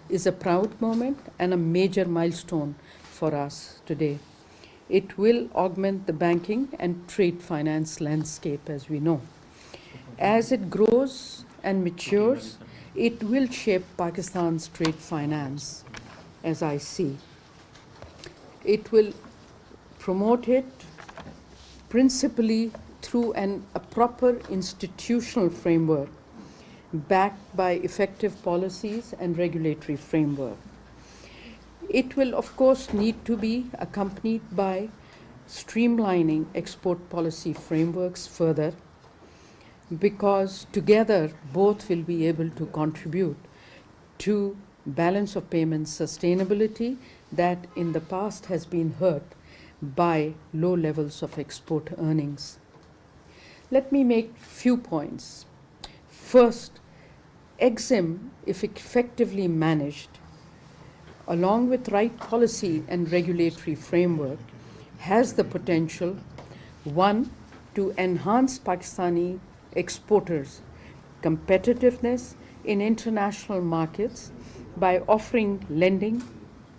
is a proud moment and a major milestone for us today. It will augment the banking and trade finance landscape, as we know. As it grows and matures, it will shape Pakistan's trade finance, as I see. It will promote it principally through a proper institutional framework backed by effective policies and regulatory framework. It will, of course, need to be accompanied by streamlining export policy frameworks further, because together both will be able to contribute to balance of payments sustainability that in the past has been hurt by low levels of export earnings. Let me make few points. First, EXIM, if effectively managed, along with right policy and regulatory framework, has the potential, one, to enhance Pakistani exporters' competitiveness in international markets by offering lending,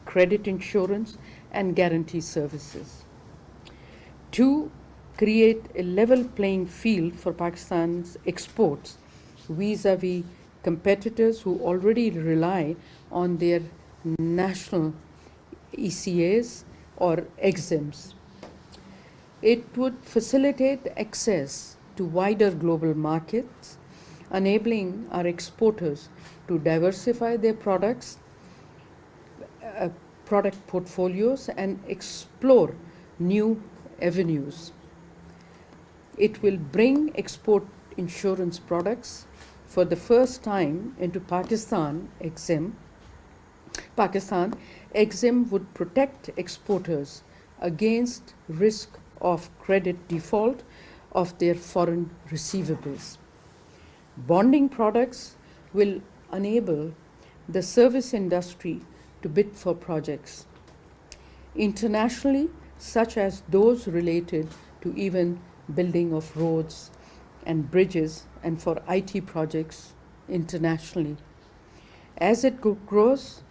credit insurance, and guarantee services. Two, create a level playing field for Pakistan's exports vis-a-vis competitors who already rely on their national ECAs or EXIMs. It would facilitate access to wider global markets, enabling our exporters to diversify their product portfolios and explore new avenues. It will bring export insurance products for the first time into Pakistan. EXIM would protect exporters against risk of credit default of their foreign receivables. Bonding products will enable the service industry to bid for projects internationally, such as those related to even building of roads and bridges, and for IT projects internationally. As it grows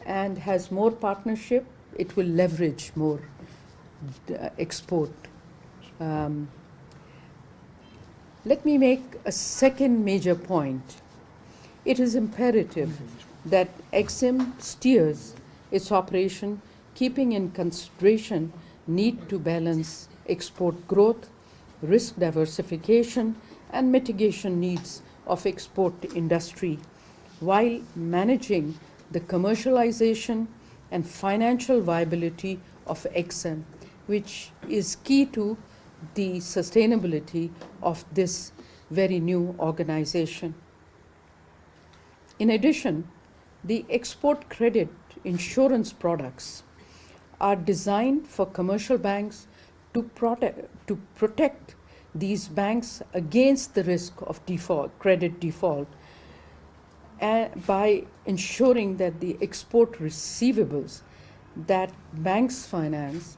and has more partnership, it will leverage more export. Let me make a second major point. It is imperative that EXIM steers its operation, keeping in consideration need to balance export growth, risk diversification, and mitigation needs of export industry, while managing the commercialization and financial viability of EXIM, which is key to the sustainability of this very new organization. In addition, the export credit insurance products are designed for commercial banks to protect these banks against the risk of credit default, by ensuring that the export receivables that banks finance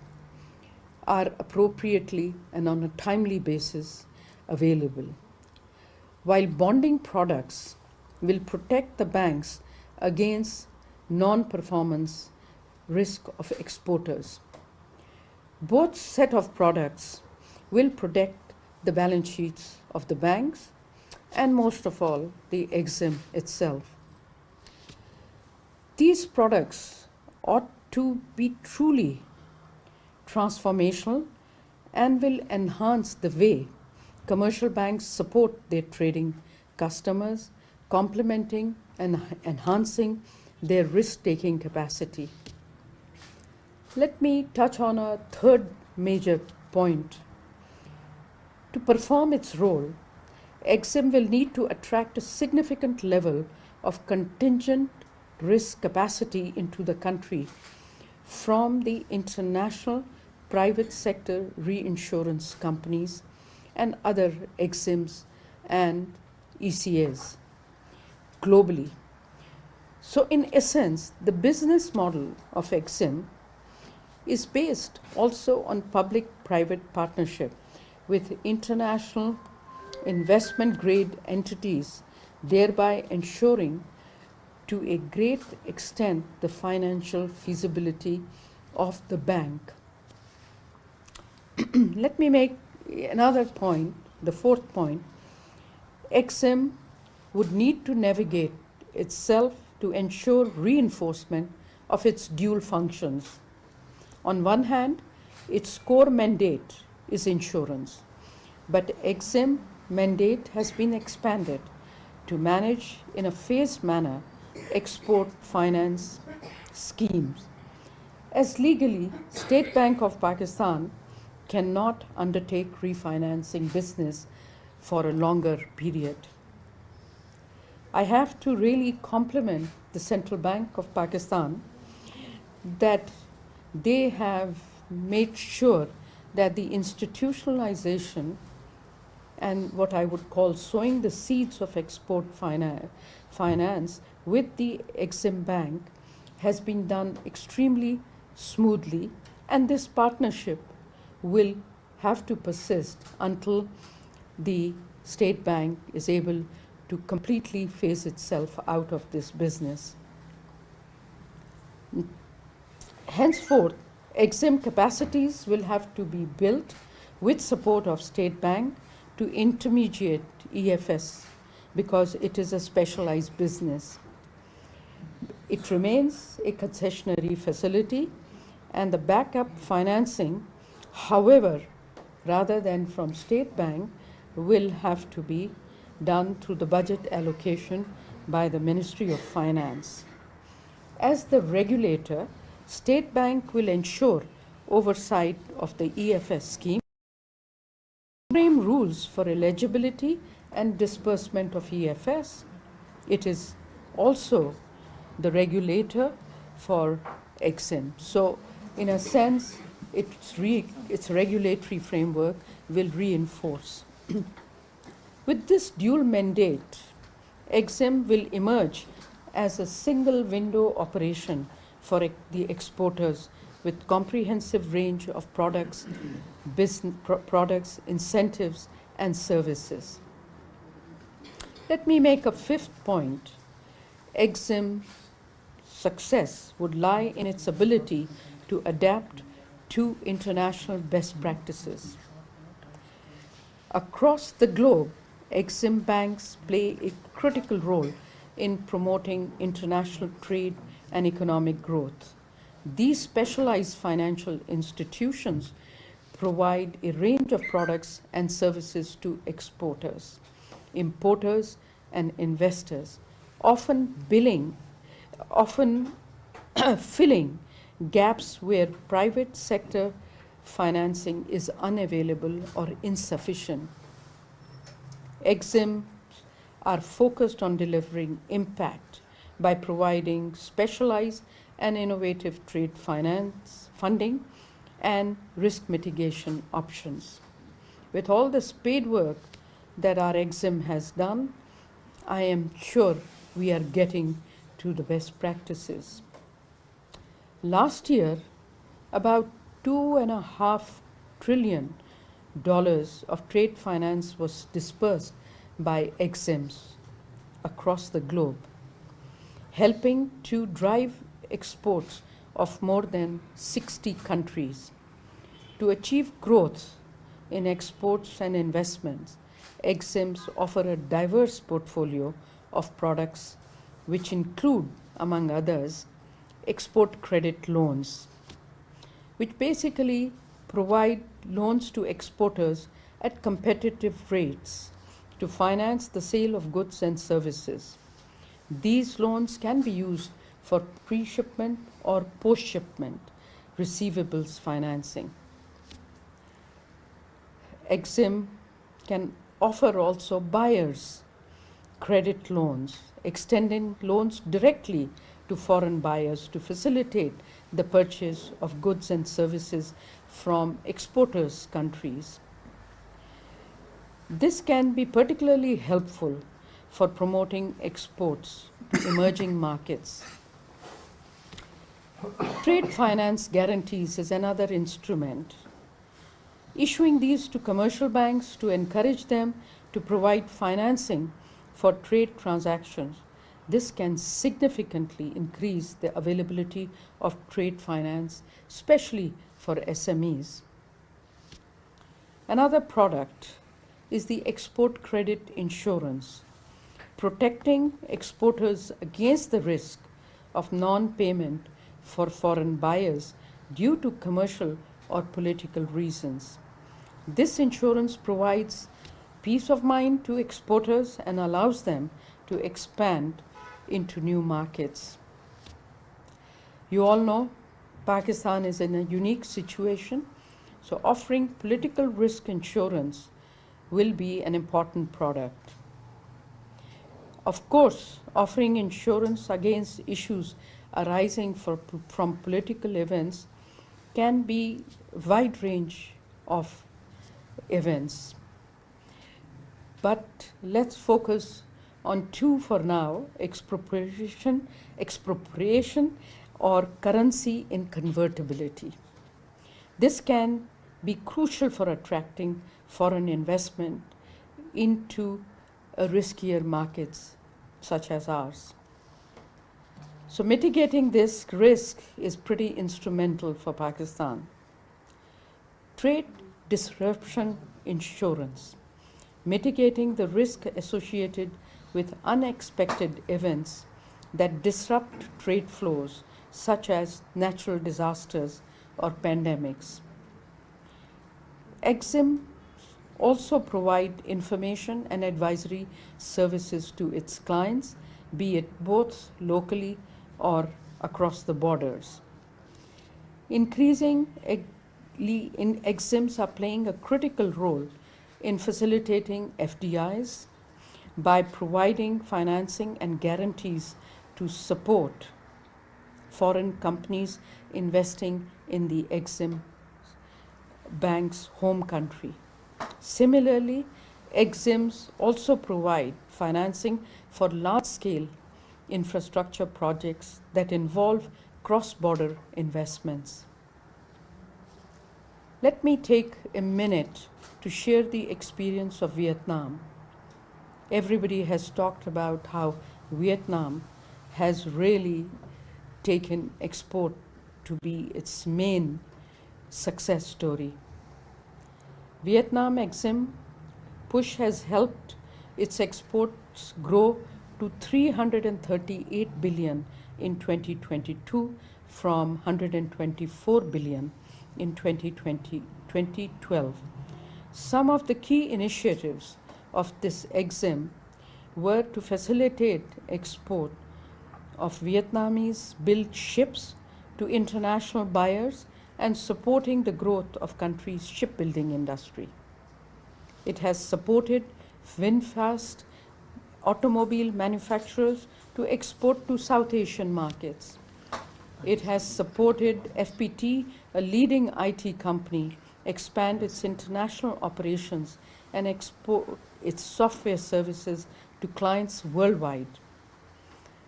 are appropriately and on a timely basis available. While bonding products will protect the banks against non-performance risk of exporters. Both set of products will protect the balance sheets of the banks and, most of all, the EXIM itself. These products ought to be truly transformational and will enhance the way commercial banks support their trading customers, complementing and enhancing their risk-taking capacity. Let me touch on a third major point. To perform its role, EXIM will need to attract a significant level of contingent risk capacity into the country from the international private sector reinsurance companies and other EXIMs and ECAs globally. So in essence, the business model of EXIM is based also on public-private partnership with international investment-grade entities, thereby ensuring to a great extent the financial feasibility of the bank. Let me make another point, the fourth point. EXIM would need to navigate itself to ensure reinforcement of its dual functions. On one hand, its core mandate is insurance, but EXIM mandate has been expanded to manage in a phased manner export finance schemes. As legally, State Bank of Pakistan cannot undertake refinancing business for a longer period. I have to really compliment the Central Bank of Pakistan that they have made sure that the institutionalization and what I would call sowing the seeds of export finance with the Exim Bank has been done extremely smoothly, and this partnership will have to persist until the State Bank is able to completely phase itself out of this business. Henceforth, Exim capacities will have to be built with support of State Bank to intermediate EFS because it is a specialized business. It remains a concessionary facility, and the backup financing, however, rather than from State Bank, will have to be done through the budget allocation by the Ministry of Finance. As the regulator, State Bank will ensure oversight of the EFS scheme, frame rules for eligibility and disbursement of EFS. It is also the regulator for EXIM. So, in a sense, its regulatory framework will reinforce. With this dual mandate, EXIM will emerge as a single window operation for the exporters with comprehensive range of products, products, incentives, and services. Let me make a fifth point. EXIM success would lie in its ability to adapt to international best practices. Across the globe, EXIM banks play a critical role in promoting international trade and economic growth. These specialized financial institutions provide a range of products and services to exporters, importers, and investors, often filling gaps where private sector financing is unavailable or insufficient. EXIM are focused on delivering impact by providing specialized and innovative trade finance funding and risk mitigation options. With all the spade work that our EXIM has done, I am sure we are getting to the best practices. Last year, about $2.5 trillion of trade finance was dispersed by EXIMs across the globe, helping to drive exports of more than 60 countries. To achieve growth in exports and investments, EXIMs offer a diverse portfolio of products which include, among others, export credit loans, which basically provide loans to exporters at competitive rates to finance the sale of goods and services. These loans can be used for pre-shipment or post-shipment receivables financing. EXIM can offer also buyers credit loans, extending loans directly to foreign buyers to facilitate the purchase of goods and services from exporters' countries. This can be particularly helpful for promoting exports to emerging markets. Trade finance guarantees is another instrument. Issuing these to commercial banks to encourage them to provide financing for trade transactions This can significantly increase the availability of trade finance, especially for SMEs. Another product is the export credit insurance, protecting exporters against the risk of non-payment for foreign buyers due to commercial or political reasons. This insurance provides peace of mind to exporters and allows them to expand into new markets. You all know Pakistan is in a unique situation, so offering political risk insurance will be an important product. Of course, offering insurance against issues arising from political events can be a wide range of events. But let's focus on two for now: expropriation or currency inconvertibility. This can be crucial for attracting foreign investment into riskier markets such as ours. So mitigating this risk is pretty instrumental for Pakistan. Trade disruption insurance, mitigating the risk associated with unexpected events that disrupt trade flows, such as natural disasters or pandemics. EXIM also provide information and advisory services to its clients, be it both locally or across the borders. Increasing EXIMs are playing a critical role in facilitating FDIs by providing financing and guarantees to support foreign companies investing in the EXIM bank's home country. Similarly, EXIMs also provide financing for large-scale infrastructure projects that involve cross-border investments. Let me take a minute to share the experience of Vietnam. Everybody has talked about how Vietnam has really taken export to be its main success story. Vietnam EXIM push has helped its exports grow to 338 billion in 2022 from 124 billion in 2012. Some of the key initiatives of this EXIM were to facilitate export of Vietnamese built ships to international buyers and supporting the growth of country's shipbuilding industry. It has supported VinFast automobile manufacturers to export to South Asian markets. It has supported FPT, a leading IT company, expand its international operations and export its software services to clients worldwide.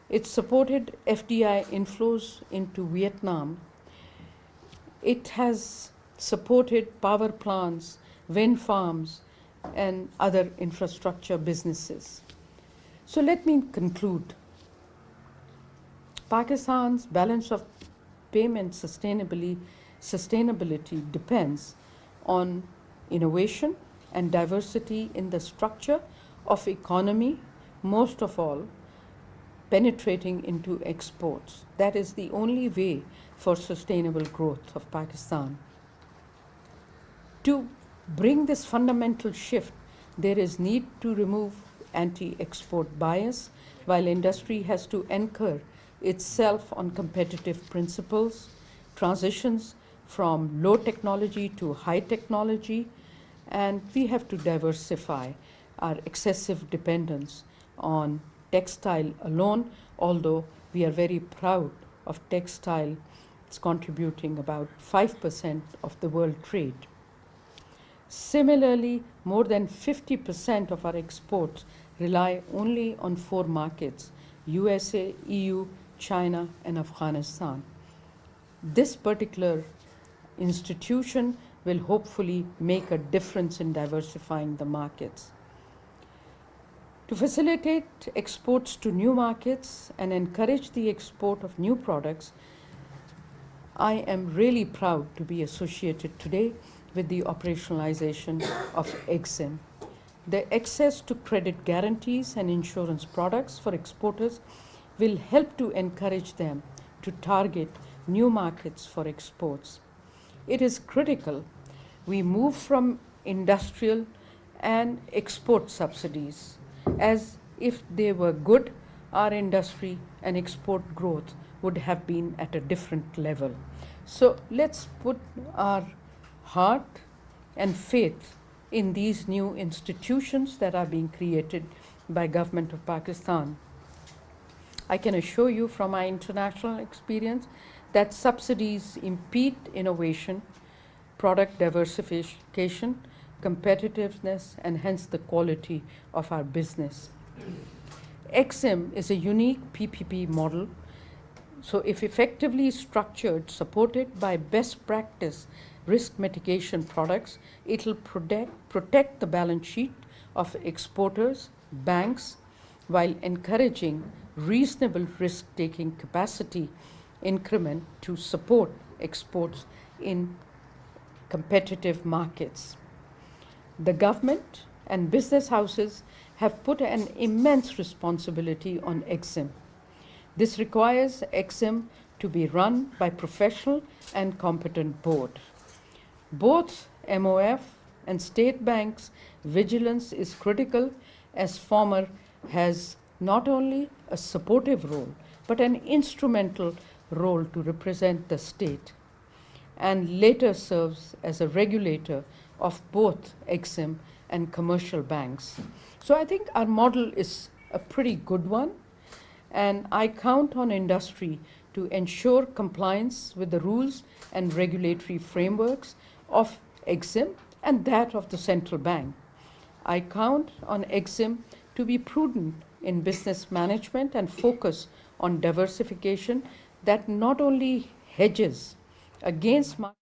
It supported FDI inflows into Vietnam. It has supported power plants, wind farms, and other infrastructure businesses. So let me conclude. Pakistan's balance of payment sustainability depends on innovation and diversity in the structure of economy, most of all, penetrating into exports. That is the only way for sustainable growth of Pakistan. To bring this fundamental shift, there is need to remove anti-export bias, while industry has to anchor itself on competitive principles, transitions from low technology to high technology, and we have to diversify our excessive dependence on textile alone, although we are very proud of textile. It's contributing about 5% of the world trade. Similarly, more than 50% of our exports rely only on 4 markets: USA, EU, China, and Afghanistan. This particular institution will hopefully make a difference in diversifying the markets. To facilitate exports to new markets and encourage the export of new products, I am really proud to be associated today with the operationalization of EXIM. The access to credit guarantees and insurance products for exporters will help to encourage them to target new markets for exports. It is critical we move from industrial and export subsidies. As if they were good, our industry and export growth would have been at a different level. So let's put our heart and faith in these new institutions that are being created by Government of Pakistan. I can assure you from my international experience that subsidies impede innovation, product diversification, competitiveness, and hence the quality of our business. EXIM is a unique PPP model, so if effectively structured, supported by best practice risk mitigation products, it will protect the balance sheet of exporters, banks, while encouraging reasonable risk-taking capacity increment to support exports in competitive markets. The government and business houses have put an immense responsibility on EXIM. This requires EXIM to be run by professional and competent board. Both MOF and state banks' vigilance is critical, as former has not only a supportive role but an instrumental role to represent the state, and later serves as a regulator of both EXIM and commercial banks. So I think our model is a pretty good one, and I count on industry to ensure compliance with the rules and regulatory frameworks of EXIM and that of the central bank. I count on EXIM to be prudent in business management and focus on diversification that not only hedges against market